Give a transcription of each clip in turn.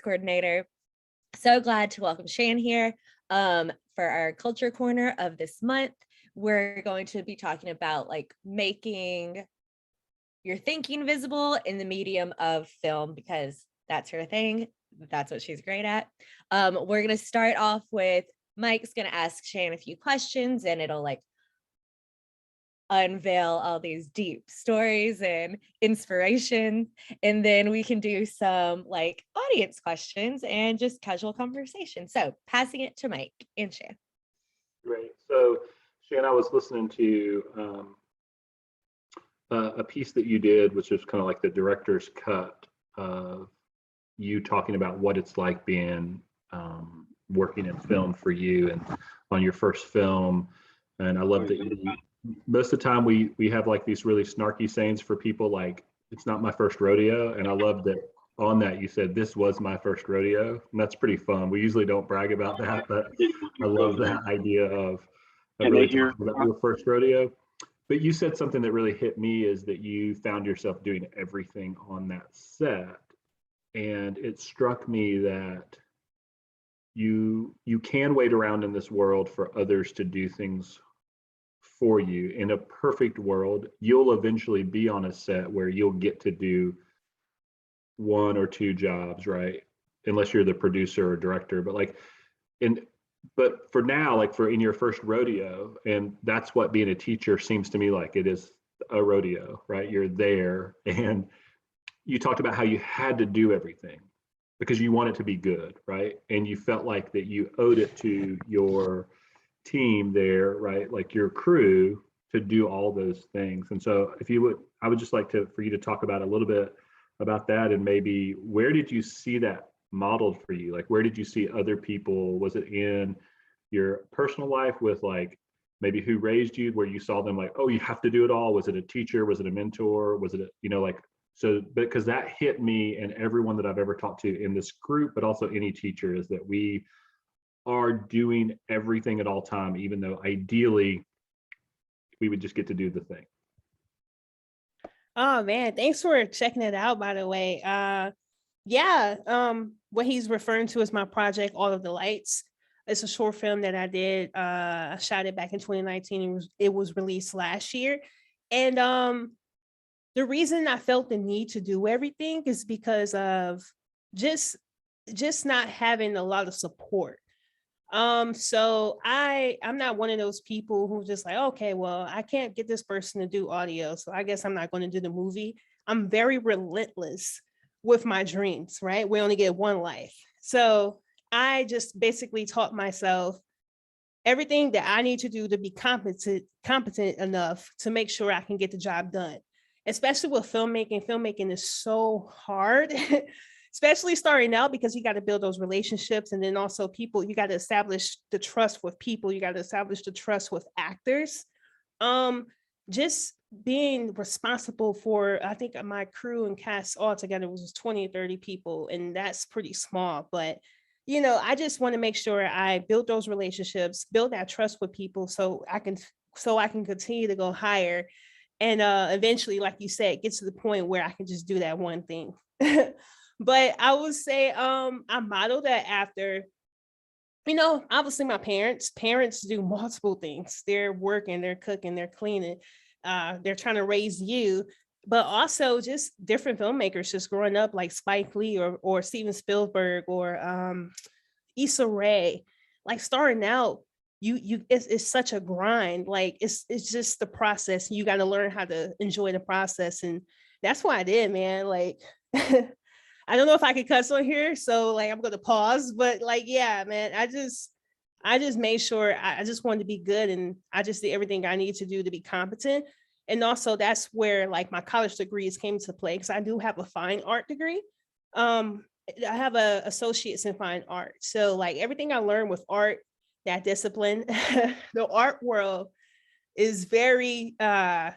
coordinator. So glad to welcome Shan here for our culture corner of this month. We're going to be talking about like making your thinking visible in the medium of film, because that's her thing. That's what she's great at. We're going to start off with Mike's going to ask Shan a few questions, and it'll like unveil all these deep stories and inspiration. And then we can do some like audience questions and just casual conversation. So passing it to Mike and Shan. Great. So Shan, I was listening to a piece that you did, which is kind of like the director's cut of you talking about what it's like being working in film for you and on your first film. And I love that you, most of the time we have like these really snarky sayings for people like, it's not my first rodeo. And I love that on that you said, this was my first rodeo. And that's pretty fun. We usually don't brag about that, but I love that idea of really talking about your first rodeo. But you said something that really hit me, is that you found yourself doing everything on that set. And it struck me that you can wait around in this world for others to do things for you. In a perfect world, you'll eventually be on a set where you'll get to do one or two jobs, right? Unless you're the producer or director, but for now, like for in your first rodeo, and that's what being a teacher seems to me like. It is a rodeo, right? You're there, and you talked about how you had to do everything because you want it to be good, right? And you felt like that you owed it to your team there, right? Like your crew, to do all those things. And so if you would, I would just like for you to talk about a little bit about that, and maybe where did you see that modeled for you? Like, where did you see other people? Was it in your personal life with like maybe who raised you, where you saw them like, oh, you have to do it all? Was it a teacher? Was it a mentor? Was it, so because that hit me and everyone that I've ever talked to in this group, but also any teacher, is that we are doing everything at all time, even though ideally we would just get to do the thing. Oh man, thanks for checking it out, by the way. What he's referring to is my project, All of the Lights. It's a short film that I did. I shot it back in 2019. It was released last year. And the reason I felt the need to do everything is because of just not having a lot of support. So I'm not one of those people who just like, okay, well, I can't get this person to do audio, so I guess I'm not going to do the movie. I'm very relentless with my dreams, right? We only get one life. So I just basically taught myself everything that I need to do to be competent enough to make sure I can get the job done. Especially with filmmaking. Filmmaking is so hard. Especially starting out, because you got to build those relationships. And then also people, you got to establish the trust with people. You got to establish the trust with actors. Just being responsible for, I think my crew and cast all together was 20 or 30 people. And that's pretty small. But, I just want to make sure I build those relationships, build that trust with people so I can continue to go higher. And eventually, like you said, get to the point where I can just do that one thing. But I would say I modeled that after, obviously my parents do multiple things. They're working, they're cooking, they're cleaning, they're trying to raise you, but also just different filmmakers just growing up, like Spike Lee or Steven Spielberg or Issa Rae. Like starting out, it's such a grind. Like it's just the process. You got to learn how to enjoy the process, and that's what I did, man. Like I don't know if I could cuss on here, so like I'm gonna pause. But like, yeah, man, I just made sure I just wanted to be good, and I just did everything I need to do to be competent. And also that's where like my college degrees came to play, because I do have a fine art degree. I have a associates in fine art. So like everything I learned with art, that discipline, the art world is very I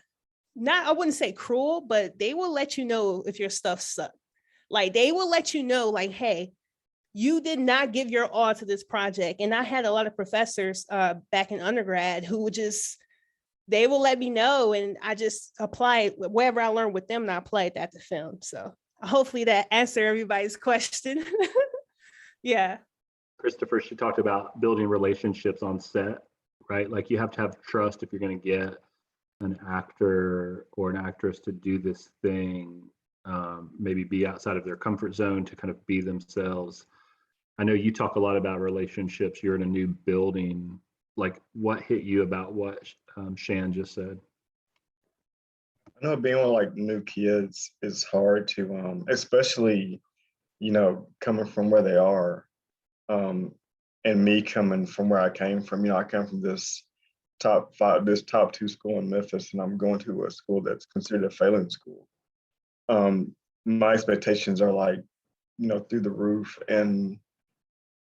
wouldn't say cruel, but they will let you know if your stuff sucks. Like they will let you know, like, hey, you did not give your all to this project. And I had a lot of professors back in undergrad who would they will let me know, and I just apply whatever I learned with them, and I applied that to film. So hopefully that answered everybody's question. Yeah. Christopher, she talked about building relationships on set, right? Like you have to have trust if you're going to get an actor or an actress to do this thing, maybe be outside of their comfort zone to kind of be themselves. I know you talk a lot about relationships. You're in a new building. Like, what hit you about what Shan just said? I know being with like new kids is hard to, especially, coming from where they are, and me coming from where I came from. I come from this top two school in Memphis, and I'm going to a school that's considered a failing school. My expectations are like, through the roof, and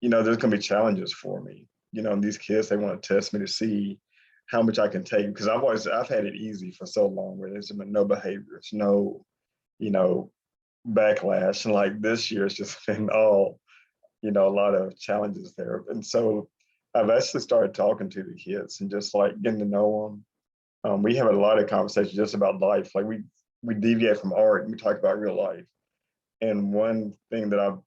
there's gonna be challenges for me. And these kids, they want to test me to see how much I can take, because I've had it easy for so long where there's been no behaviors, no, you know, backlash. And like this year, it's just been all, a lot of challenges there. And so I've actually started talking to the kids and just like getting to know them. We have a lot of conversations just about life. Like we deviate from art and we talk about real life. And one thing that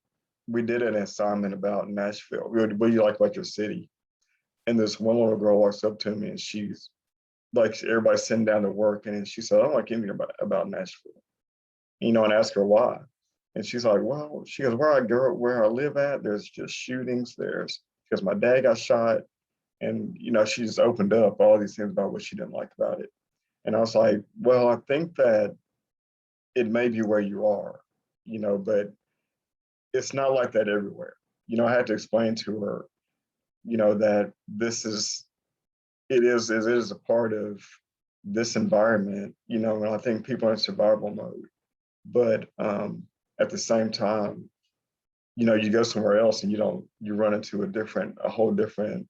we did an assignment about Nashville. What do you like about your city? And this one little girl walks up to me and she's like, everybody's sitting down to work. And she said, I don't like anything about Nashville. And I asked her why. And she's like, well, she goes, where I live at, there's just shootings. Because my dad got shot. And, she just opened up all these things about what she didn't like about it. And I was like, well, I think that it may be where you are, but it's not like that everywhere. I had to explain to her, that it is a part of this environment, and I think people are in survival mode. But at the same time, you go somewhere else and you run into a whole different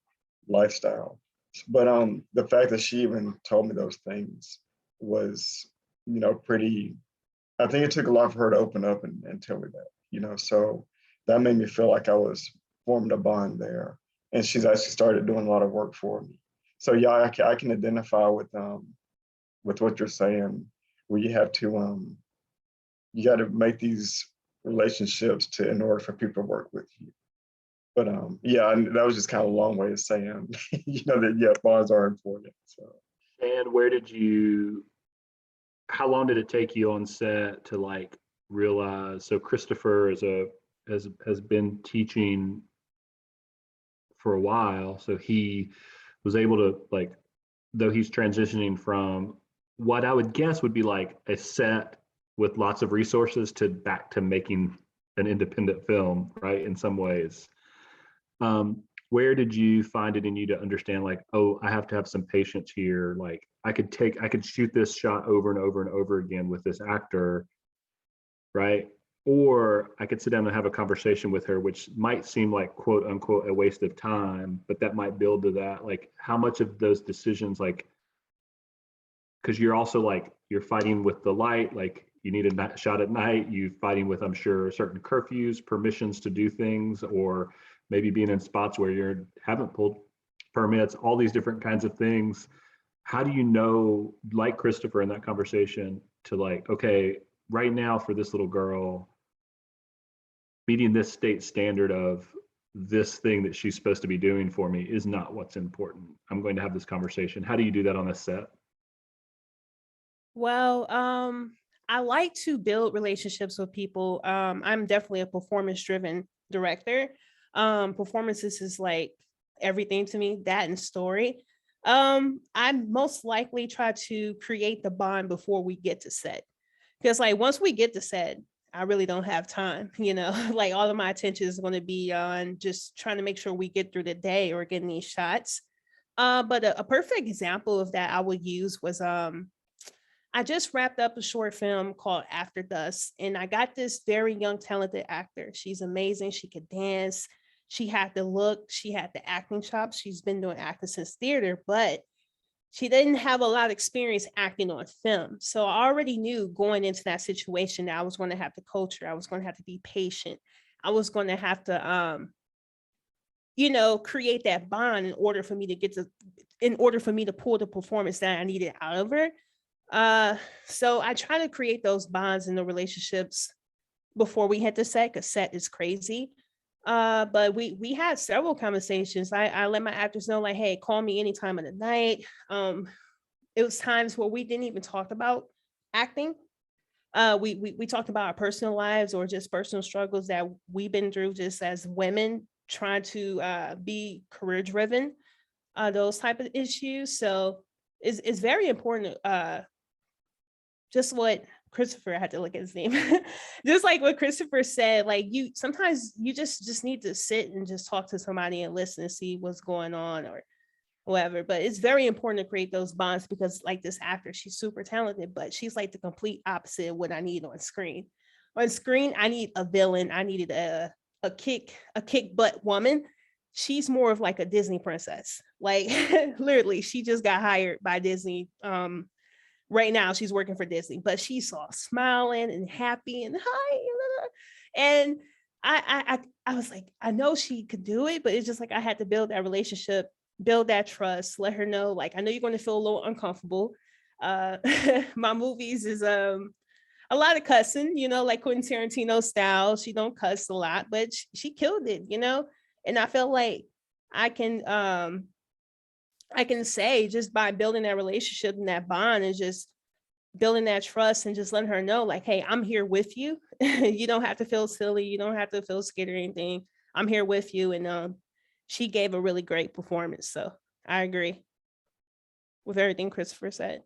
lifestyle. But the fact that she even told me those things was, pretty, I think it took a lot for her to open up and tell me that, so that made me feel like I was formed a bond there. And she's actually started doing a lot of work for me. So yeah, I can identify with what you're saying, where you have to, you got to make these relationships in order for people to work with you. But yeah, and that was just kind of a long way of saying, that yeah, bonds are important. So. And how long did it take you on set to like realize? So Christopher has been teaching for a while, so he was able to, like, though he's transitioning from what I would guess would be like a set with lots of resources to back to making an independent film, right? In some ways, where did you find it in you to understand, like, oh, I have to have some patience here, like I could shoot this shot over and over and over again with this actor, right? Or I could sit down and have a conversation with her, which might seem like quote unquote a waste of time, but that might build to that. Like, how much of those decisions, like, because you're also like, you're fighting with the light, like you need a shot at night, you're fighting with, I'm sure, certain curfews, permissions to do things, or maybe being in spots where you haven't pulled permits, all these different kinds of things. How do you know, like Christopher in that conversation, to like, okay, right now for this little girl, meeting this state standard of this thing that she's supposed to be doing for me is not what's important. I'm going to have this conversation. How do you do that on a set? Well, I like to build relationships with people. I'm definitely a performance-driven director. Performances is like everything to me, that and story. I most likely try to create the bond before we get to set. Because like once we get to set, I really don't have time, like all of my attention is going to be on just trying to make sure we get through the day or getting these shots. But a perfect example of that I would use was I just wrapped up a short film called After Dusk, and I got this very young, talented actor. She's amazing. She could dance. She had the look. She had the acting chops. She's been doing acting since theater, but she didn't have a lot of experience acting on film. So I already knew going into that situation that I was going to have to coach her. I was going to have to be patient. I was going to have to, create that bond in order for me to pull the performance that I needed out of her. So I try to create those bonds in the relationships before we hit the set, because set is crazy. But we had several conversations. I let my actors know, like, hey, call me any time of the night. It was times where we didn't even talk about acting. We talked about our personal lives or just personal struggles that we've been through just as women trying to be career driven, those type of issues. So it's very important. Just what Christopher, I had to look at his name, just like what Christopher said, like you sometimes you just need to sit and just talk to somebody and listen and see what's going on or whatever. But it's very important to create those bonds because like this actor, she's super talented, but she's like the complete opposite of what I need on screen. On screen, I need a villain. I needed a kick butt woman. She's more of like a Disney princess. Like literally, she just got hired by Disney. Right now she's working for Disney, but she's all smiling and happy and hi. And I was like, I know she could do it, but it's just like I had to build that relationship, build that trust, let her know, like, I know you're going to feel a little uncomfortable. My movies is a lot of cussing, like Quentin Tarantino style. She don't cuss a lot, but she killed it, and I feel like I can say just by building that relationship and that bond and just building that trust and just letting her know, like, hey, I'm here with you. You don't have to feel silly. You don't have to feel scared or anything. I'm here with you. And she gave a really great performance. So I agree with everything Christopher said.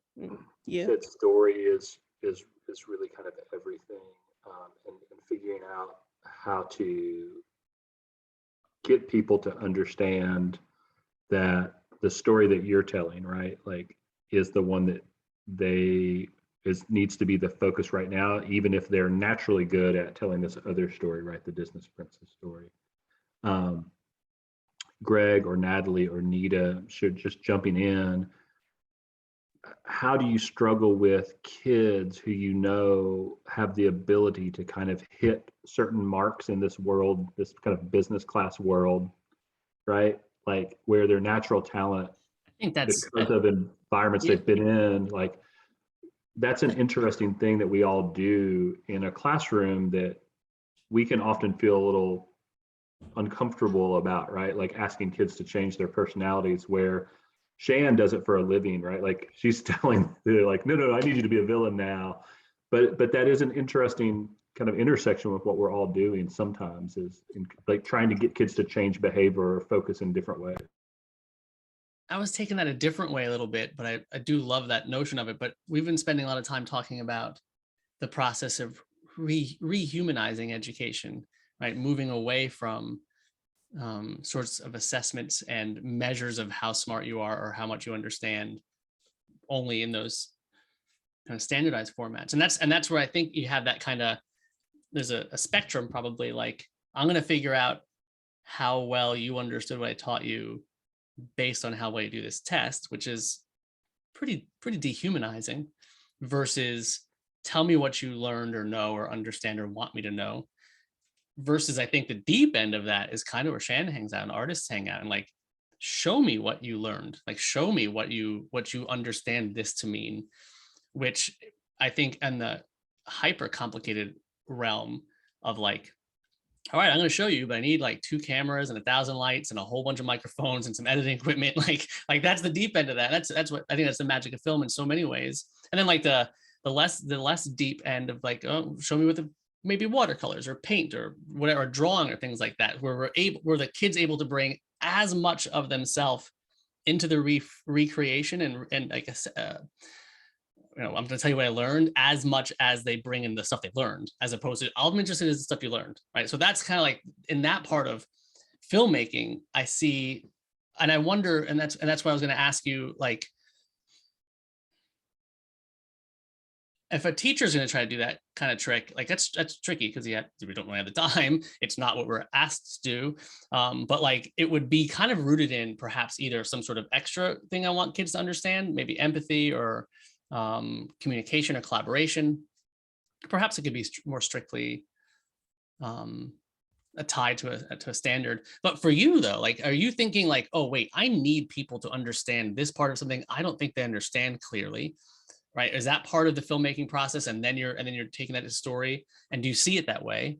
You Said story is really kind of everything, and figuring out how to get people to understand that the story that you're telling, right, like, is the one that needs to be the focus right now, even if they're naturally good at telling this other story, right, the Disney princess story. Greg or Natalie or Nita, should just jumping in, how do you struggle with kids who have the ability to kind of hit certain marks in this world, this kind of business class world, right? Like where their natural talent, I think that's because of environments they've been in, like that's an interesting thing that we all do in a classroom that we can often feel a little uncomfortable about, right? Like asking kids to change their personalities, where Shan does it for a living, right? Like she's telling, they're like, no, I need you to be a villain now. But that is an interesting kind of intersection with what we're all doing sometimes, is like trying to get kids to change behavior or focus in different ways. I was taking that a different way a little bit, but I do love that notion of it. But we've been spending a lot of time talking about the process of rehumanizing education, right? Moving away from sorts of assessments and measures of how smart you are or how much you understand only in those kind of standardized formats. And that's where I think you have that kind of, there's a spectrum probably, like, I'm going to figure out how well you understood what I taught you based on how well you do this test, which is pretty dehumanizing, versus tell me what you learned or know or understand or want me to know. Versus I think the deep end of that is kind of where Shan hangs out and artists hang out, and like, show me what you learned, like show me what you understand this to mean, which I think in the hyper complicated realm of like, all right, I'm going to show you, but I need like 2 cameras and 1,000 lights and a whole bunch of microphones and some editing equipment. Like that's the deep end of that. That's what I think, that's the magic of film in so many ways. And then like the less deep end of like, oh, show me with maybe watercolors or paint or whatever, drawing or things like that, where the kid's able to bring as much of themselves into the recreation and like I'm going to tell you what I learned as much as they bring in the stuff they've learned, as opposed to, I'm interested in the stuff you learned, right? So that's kind of like in that part of filmmaking, I see, and I wonder, and that's why I was going to ask you, like, if a teacher's going to try to do that kind of trick, like that's tricky because we don't really have the time. It's not what we're asked to do. But like, it would be kind of rooted in perhaps either some sort of extra thing I want kids to understand, maybe empathy or communication or collaboration. Perhaps it could be more strictly tied to a standard. But for you though, like, are you thinking like, oh wait, I need people to understand this part of something I don't think they understand clearly, right? Is that part of the filmmaking process? And then you're taking that to story, and do you see it that way?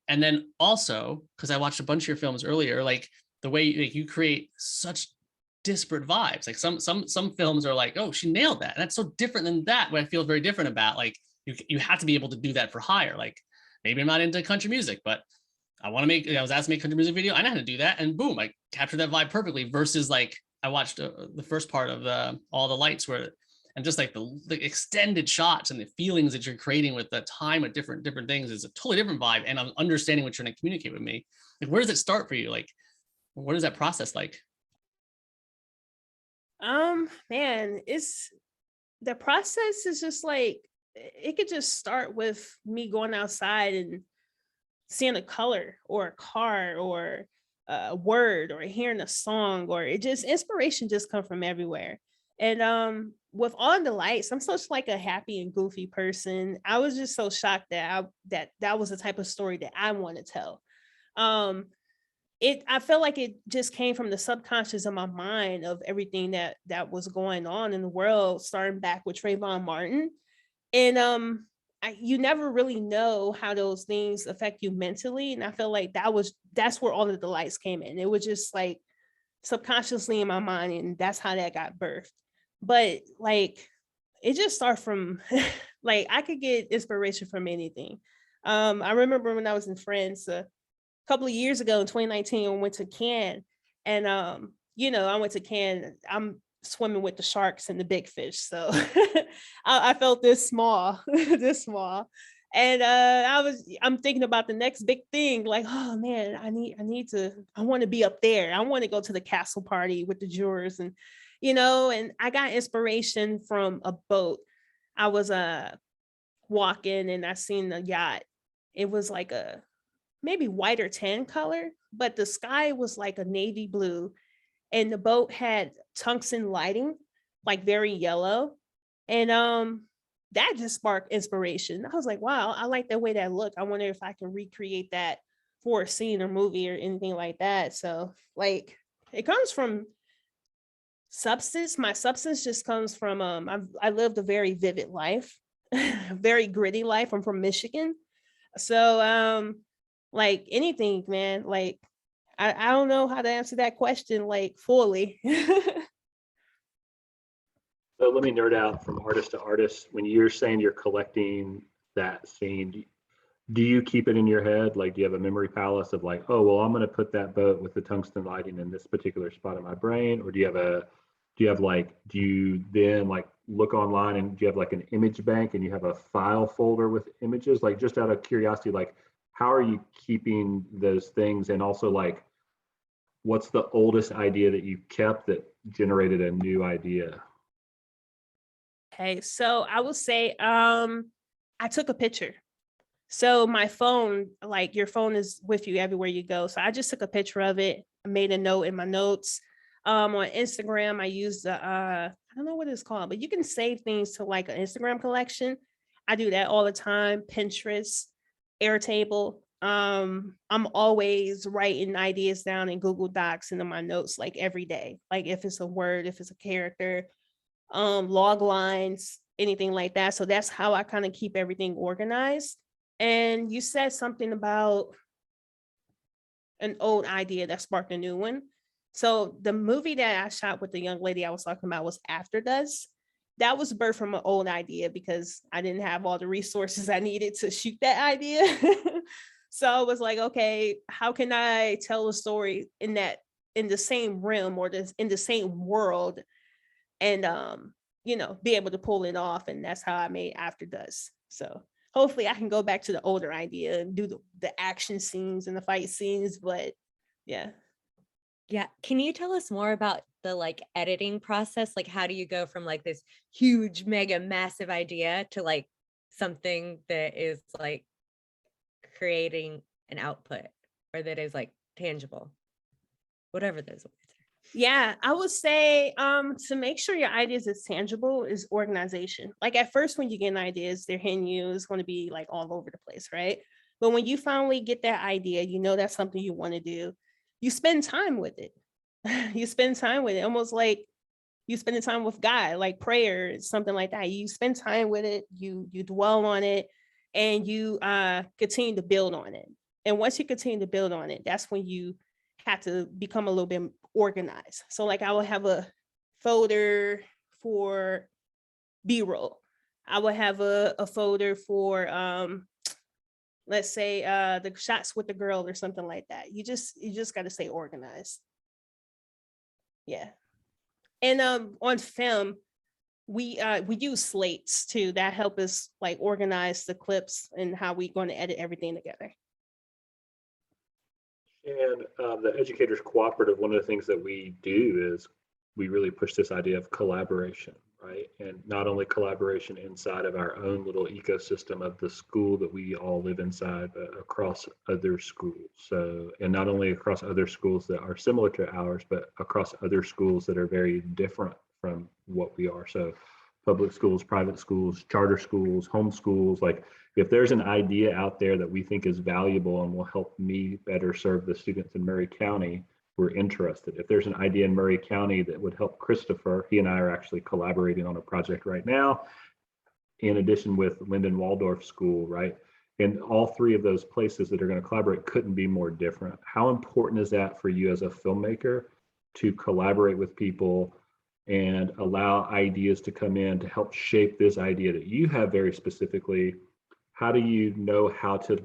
And then also, because I watched a bunch of your films earlier, like the way like, you create such disparate vibes. Like some films are like, oh, she nailed that. And that's so different than that, what I feel very different about. Like you have to be able to do that for hire. Like maybe I'm not into country music, but I was asked to make a country music video. I know how to do that. And boom, I captured that vibe perfectly versus like, I watched the first part of All the Lights and just like the extended shots and the feelings that you're creating with the time of different things is a totally different vibe. And I'm understanding what you're trying to communicate with me. Like, where does it start for you? Like, what is that process like? Man, the process is just like, it could just start with me going outside and seeing a color or a car or a word or hearing a song, or inspiration just come from everywhere. And with All the Lights, I'm such like a happy and goofy person. I was just so shocked that that was the type of story that I want to tell. I felt like it just came from the subconscious of my mind of everything that was going on in the world, starting back with Trayvon Martin. And you never really know how those things affect you mentally. And I feel like that's where All of the Lights came in. It was just like subconsciously in my mind, and that's how that got birthed. But like, it just started from like, I could get inspiration from anything. I remember when I was in France a couple of years ago in 2019, I went to Cannes, and I went to Cannes. I'm swimming with the sharks and the big fish, so I felt this small, this small. And I'm thinking about the next big thing, like, oh man, I want to be up there. I want to go to the castle party with the jurors, and I got inspiration from a boat. I was walking and I seen the yacht. It was like a maybe white or tan color, but the sky was like a navy blue, and the boat had tungsten lighting, like very yellow. And that just sparked inspiration. I was like, wow, I like the way that looked. I wonder if I can recreate that for a scene or movie or anything like that. So like, it comes from substance. My substance just comes from I lived a very vivid life, very gritty life. I'm from Michigan. So like anything, man, like I don't know how to answer that question like fully. So let me nerd out from artist to artist. When you're saying you're collecting that scene, do you keep it in your head? Like, do you have a memory palace of like, oh, well, I'm going to put that boat with the tungsten lighting in this particular spot in my brain? Or do you then like look online and do you have like an image bank and you have a file folder with images? Like, just out of curiosity, like, how are you keeping those things? And also like, what's the oldest idea that you kept that generated a new idea? Okay, so I will say I took a picture. So my phone, like your phone is with you everywhere you go. So I just took a picture of it. I made a note in my notes. On Instagram, I used the I don't know what it's called, but you can save things to like an Instagram collection. I do that all the time. Pinterest, Airtable. I'm always writing ideas down in Google Docs and in my notes like every day. Like if it's a word, if it's a character, log lines, anything like that. So that's how I kind of keep everything organized. And you said something about an old idea that sparked a new one. So the movie that I shot with the young lady I was talking about was After Dusk. That was birthed from an old idea because I didn't have all the resources I needed to shoot that idea. So I was like, okay, how can I tell a story in the same realm or in the same world, and be able to pull it off. And that's how I made After Dusk. So hopefully I can go back to the older idea and do the action scenes and the fight scenes. But yeah. Yeah. Can you tell us more about the like editing process? Like, how do you go from like this huge, mega, massive idea to like something that is like creating an output or that is like tangible, whatever those words are? Yeah, I would say to make sure your ideas is tangible is organization. Like at first, when you get ideas, they're hitting you, it's going to be like all over the place, right? But when you finally get that idea, that's something you want to do, you spend time with it. You spend time with it, almost like you spend time with God, like prayer, something like that. You spend time with it, you dwell on it, and you continue to build on it. And once you continue to build on it, that's when you have to become a little bit organized. So like I will have a folder for B-roll. I will have a folder for let's say the shots with the girl or something like that. You just got to stay organized. Yeah. And on film, we use slates too that help us like organize the clips and how we going to edit everything together. And the Educators Cooperative, one of the things that we do is we really push this idea of collaboration, right? And not only collaboration inside of our own little ecosystem of the school that we all live inside, but across other schools. So, and not only across other schools that are similar to ours, but across other schools that are very different from what we are. So public schools, private schools, charter schools, home schools, like if there's an idea out there that we think is valuable and will help me better serve the students in Murray County, we're interested. If there's an idea in Murray County that would help Christopher, he and I are actually collaborating on a project right now, in addition with Linden Waldorf School, right? And all three of those places that are going to collaborate couldn't be more different. How important is that for you as a filmmaker to collaborate with people and allow ideas to come in to help shape this idea that you have very specifically? How do you know how to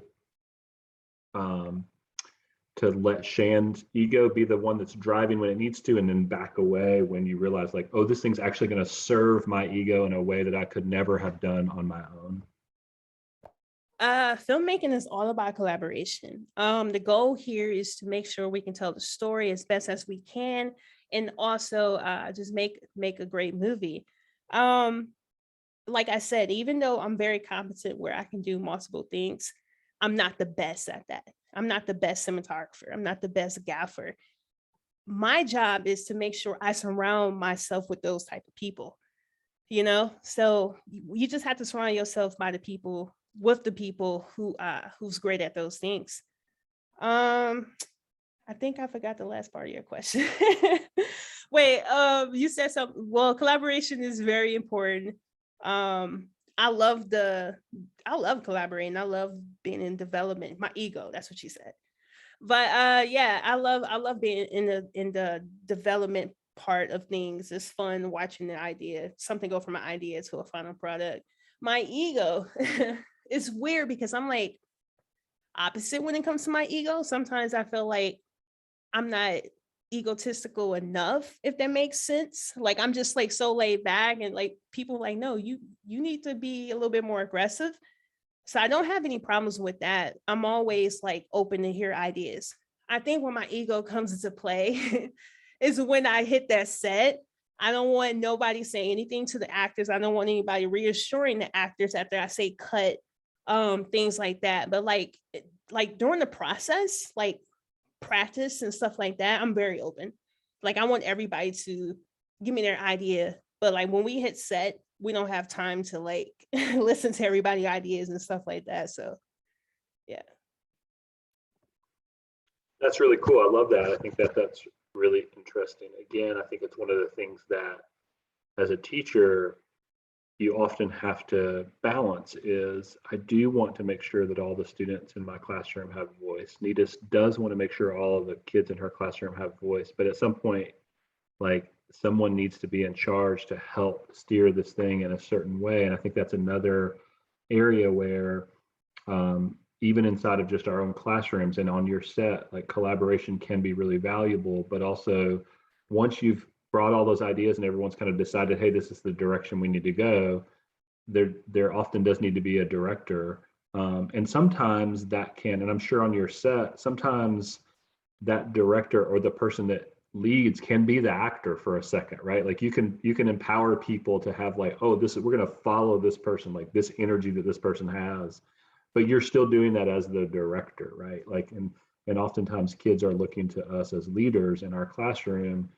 let Shan's ego be the one that's driving when it needs to, and then back away when you realize like, oh, this thing's actually going to serve my ego in a way that I could never have done on my own? Filmmaking is all about collaboration. The goal here is to make sure we can tell the story as best as we can, and also just make a great movie. Like I said, even though I'm very competent where I can do multiple things, I'm not the best at that. I'm not the best cinematographer. I'm not the best gaffer. My job is to make sure I surround myself with those type of people, you know? So you just have to surround yourself with the people who's great at those things. I think I forgot the last part of your question. Wait, you said something. Well, collaboration is very important. I love collaborating. I love being in development. My ego, that's what she said. But yeah, I love being in the development part of things. It's fun watching the idea, something go from an idea to a final product. My ego is weird because I'm like opposite when it comes to my ego. Sometimes I feel like I'm not egotistical enough, if that makes sense. Like I'm just like so laid back, and like people like, no, you need to be a little bit more aggressive. So I don't have any problems with that. I'm always like open to hear ideas. I think when my ego comes into play is when I hit that set. I don't want nobody saying anything to the actors. I don't want anybody reassuring the actors after I say cut, things like that. But like during the process, like practice and stuff like that, I'm very open. Like I want everybody to give me their idea, but like when we hit set, we don't have time to like listen to everybody's ideas and stuff like that. So yeah, That's really cool. I love that. I think that that's really interesting. Again, I think it's one of the things that as a teacher you often have to balance is I do want to make sure that all the students in my classroom have voice. Nita does want to make sure all of the kids in her classroom have voice, but at some point, like someone needs to be in charge to help steer this thing in a certain way. And I think that's another area where even inside of just our own classrooms and on your set, like collaboration can be really valuable, but also once you've brought all those ideas and everyone's kind of decided, hey, this is the direction we need to go, there often does need to be a director. And sometimes that can, and I'm sure on your set, sometimes that director or the person that leads can be the actor for a second, right? Like you can empower people to have like, oh, we're going to follow this person, like this energy that this person has, but you're still doing that as the director, right? Like, and oftentimes kids are looking to us as leaders in our classroom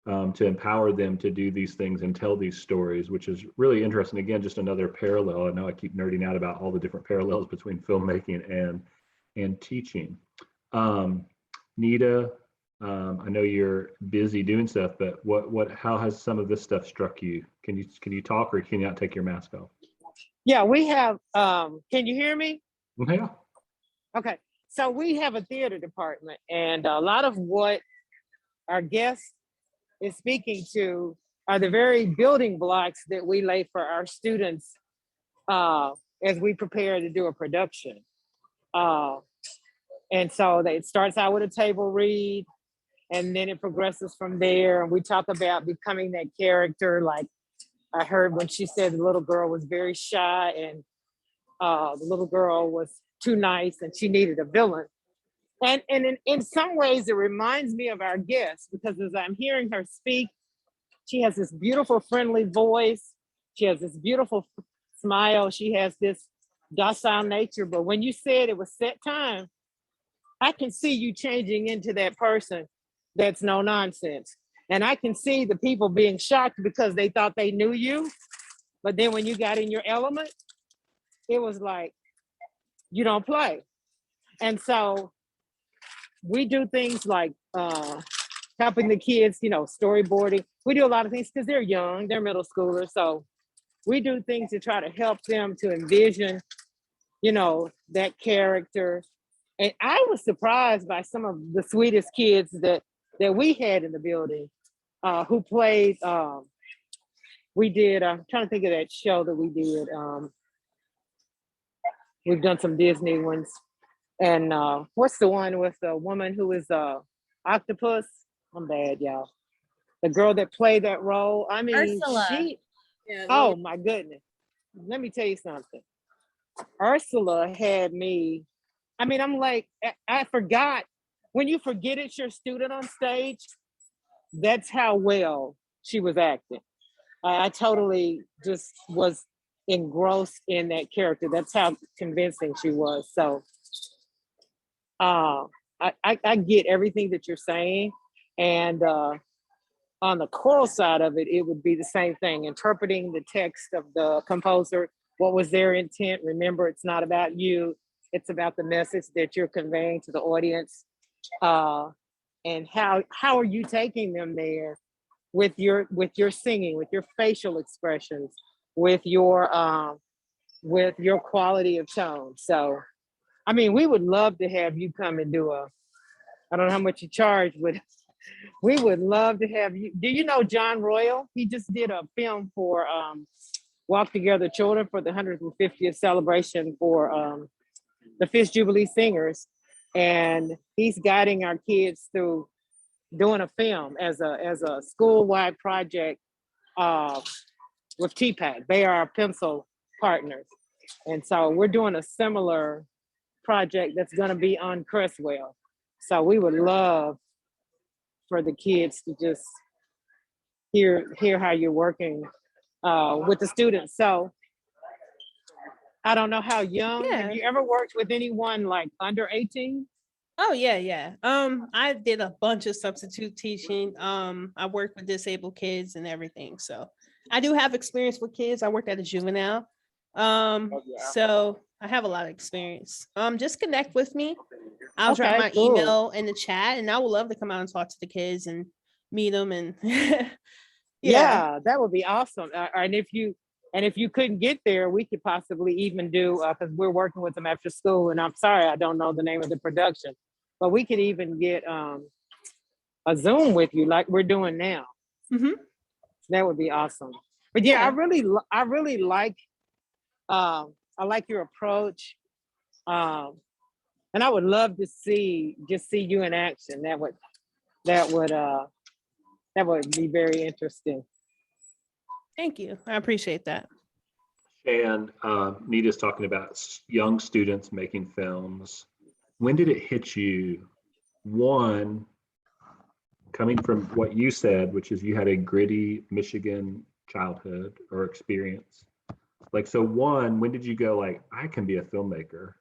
to empower them to do these things and tell these stories, which is really interesting. Again, just another parallel. I know I keep nerding out about all the different parallels between filmmaking and teaching. Nita, I know you're busy doing stuff, but how has some of this stuff struck you? Can you talk, or can you not take your mask off? Yeah, we have, can you hear me? Yeah. Okay, So we have a theater department, and a lot of what our guest is speaking to are the very building blocks that we lay for our students as we prepare to do a production. And so it starts out with a table read, and then it progresses from there. And we talk about becoming that character. Like I heard when she said the little girl was very shy, and the little girl was too nice, and she needed a villain. And in some ways, it reminds me of our guest, because as I'm hearing her speak, she has this beautiful, friendly voice. She has this beautiful smile. She has this docile nature. But when you said it was set time, I can see you changing into that person that's no nonsense. And I can see the people being shocked because they thought they knew you. But then when you got in your element, it was like, you don't play. And so we do things like helping the kids, storyboarding. We do a lot of things because they're young, they're middle schoolers. So we do things to try to help them to envision, that character. And I was surprised by some of the sweetest kids that we had in the building who played. We did, I'm trying to think of that show that we did. We've done some Disney ones. And what's the one with the woman who is octopus? I'm bad, y'all. The girl that played that role. I mean, Ursula. oh my goodness. Let me tell you something. Ursula had me, I'm like, I forgot. When you forget it's your student on stage, that's how well she was acting. I totally just was engrossed in that character. That's how convincing she was. So I get everything that you're saying. And on the choral side of it, it would be the same thing, interpreting the text of the composer. What was their intent? Remember, it's not about you. It's about the message that you're conveying to the audience. And how are you taking them there with your singing, with your facial expressions, with your quality of tone. So, we would love to have you come and do I don't know how much you charge, but we would love to have you. Do you know John Royal? He just did a film for Walk Together Children for the 150th celebration for the Fifth Jubilee Singers. And he's guiding our kids through doing a film as a school-wide project with TPAC. They are our pencil partners. And so we're doing a similar project that's going to be on Crestwell. So we would love for the kids to just hear how you're working with the students. So I don't know how young. Yeah. Have you ever worked with anyone like under 18? Oh yeah. I did a bunch of substitute teaching. I worked with disabled kids and everything. So I do have experience with kids. I worked at a juvenile. So I have a lot of experience. Just connect with me. I'll drop Okay, my cool. email in the chat, and I would love to come out and talk to the kids and meet them. And Yeah, that would be awesome. And if you couldn't get there, we could possibly even do, because we're working with them after school. And I'm sorry, I don't know the name of the production, but we could even get a Zoom with you like we're doing now. Mhm. That would be awesome. But yeah, Yeah. I really like, I like your approach. And I would love to see you in action. That would be very interesting. Thank you. I appreciate that. And Nita's talking about young students making films. When did it hit you? One, coming from what you said, which is you had a gritty Michigan childhood or experience. Like, so one, when did you go like, I can be a filmmaker?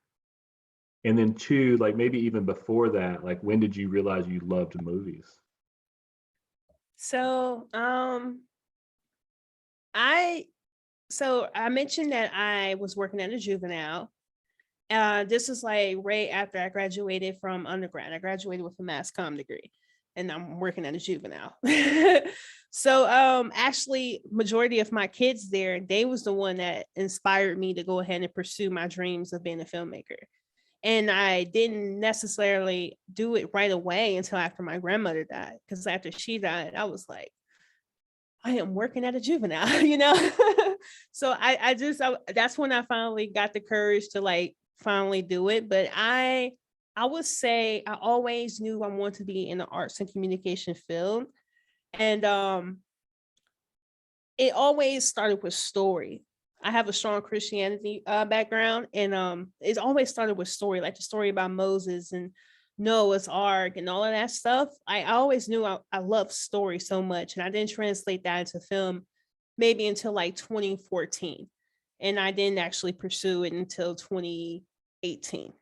And then two, like maybe even before that, like when did you realize you loved movies? So I mentioned that I was working at a juvenile. This is like right after I graduated from undergrad. I graduated with a mass comm degree, and I'm working at a juvenile. So actually, majority of my kids there, they was the one that inspired me to go ahead and pursue my dreams of being a filmmaker. And I didn't necessarily do it right away until after my grandmother died. Because after she died, I was like, I am working at a juvenile, you know? So that's when I finally got the courage to like finally do it. But I would say I always knew I wanted to be in the arts and communication field. And it always started with story. I have a strong Christianity background, and it always started with story, like the story about Moses and Noah's Ark and all of that stuff. I always knew I loved story so much, and I didn't translate that into film maybe until like 2014, and I didn't actually pursue it until 2018.